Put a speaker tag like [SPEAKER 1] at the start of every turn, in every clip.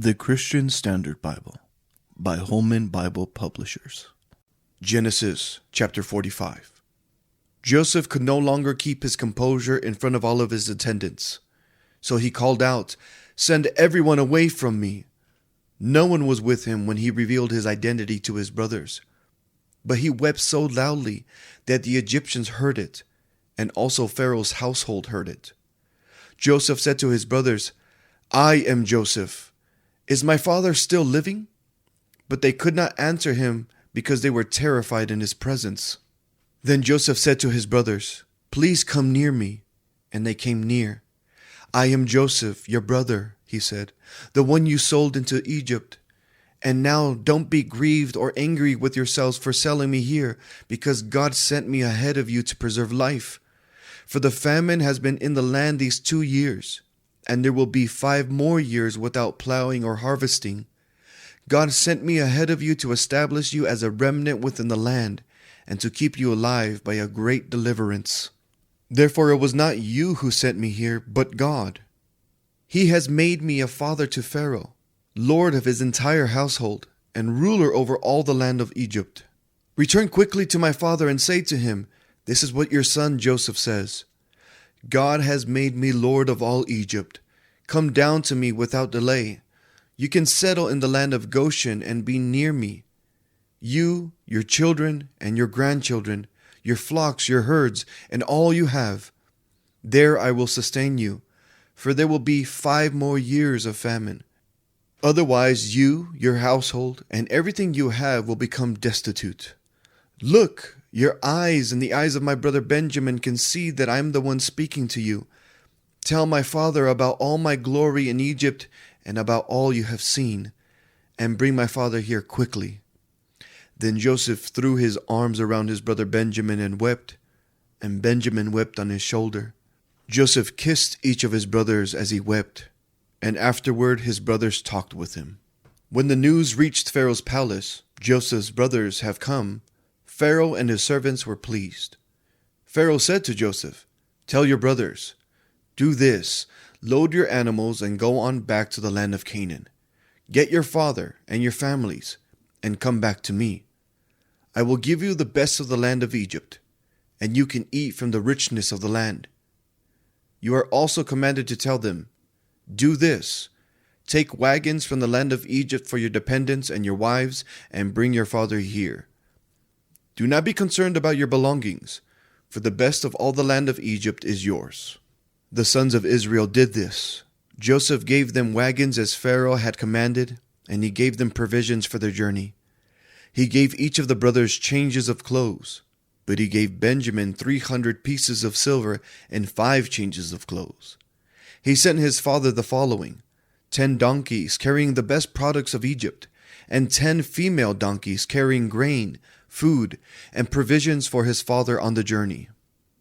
[SPEAKER 1] The Christian Standard Bible by Holman Bible Publishers. Genesis chapter 45. Joseph could no longer keep his composure in front of all of his attendants. So he called out, "Send everyone away from me." No one was with him when he revealed his identity to his brothers. But he wept so loudly that the Egyptians heard it, and also Pharaoh's household heard it. Joseph said to his brothers, "I am Joseph. Is my father still living?" But they could not answer him because they were terrified in his presence. Then Joseph said to his brothers, "Please come near me." And they came near. "I am Joseph, your brother," he said, "the one you sold into Egypt. And now don't be grieved or angry with yourselves for selling me here, because God sent me ahead of you to preserve life. For the famine has been in the land these 2 years, and there will be 5 more years without plowing or harvesting. God sent me ahead of you to establish you as a remnant within the land, and to keep you alive by a great deliverance. Therefore it was not you who sent me here, but God. He has made me a father to Pharaoh, lord of his entire household, and ruler over all the land of Egypt. Return quickly to my father and say to him, 'This is what your son Joseph says. God has made me lord of all Egypt. Come down to me without delay. You can settle in the land of Goshen and be near me. You, your children, and your grandchildren, your flocks, your herds, and all you have. There I will sustain you, for there will be 5 more years of famine. Otherwise you, your household, and everything you have will become destitute. Look, your eyes and the eyes of my brother Benjamin can see that I am the one speaking to you. Tell my father about all my glory in Egypt and about all you have seen, and bring my father here quickly." Then Joseph threw his arms around his brother Benjamin and wept, and Benjamin wept on his shoulder. Joseph kissed each of his brothers as he wept, and afterward his brothers talked with him. When the news reached Pharaoh's palace, "Joseph's brothers have come," Pharaoh and his servants were pleased. Pharaoh said to Joseph, "Tell your brothers, do this, load your animals and go on back to the land of Canaan. Get your father and your families, and come back to me. I will give you the best of the land of Egypt, and you can eat from the richness of the land." You are also commanded to tell them, "Do this, take wagons from the land of Egypt for your dependents and your wives, and bring your father here. Do not be concerned about your belongings, for the best of all the land of Egypt is yours." The sons of Israel did this. Joseph gave them wagons as Pharaoh had commanded, and he gave them provisions for their journey. He gave each of the brothers changes of clothes, but he gave Benjamin 300 pieces of silver and 5 changes of clothes. He sent his father the following: 10 donkeys carrying the best products of Egypt, and 10 female donkeys carrying grain, food, and provisions for his father on the journey.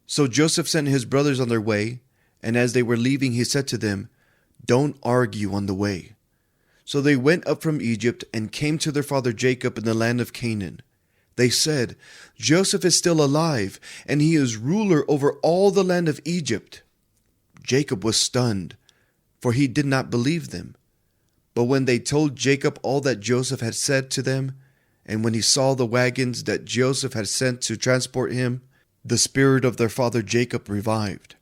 [SPEAKER 1] So Joseph sent his brothers on their way, and as they were leaving he said to them, "Don't argue on the way." So they went up from Egypt and came to their father Jacob in the land of Canaan. They said, "Joseph is still alive, and he is ruler over all the land of Egypt." Jacob was stunned, for he did not believe them. But when they told Jacob all that Joseph had said to them, and when he saw the wagons that Joseph had sent to transport him, the spirit of their father Jacob revived.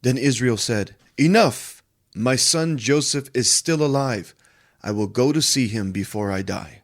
[SPEAKER 1] Then Israel said, "Enough! My son Joseph is still alive. I will go to see him before I die."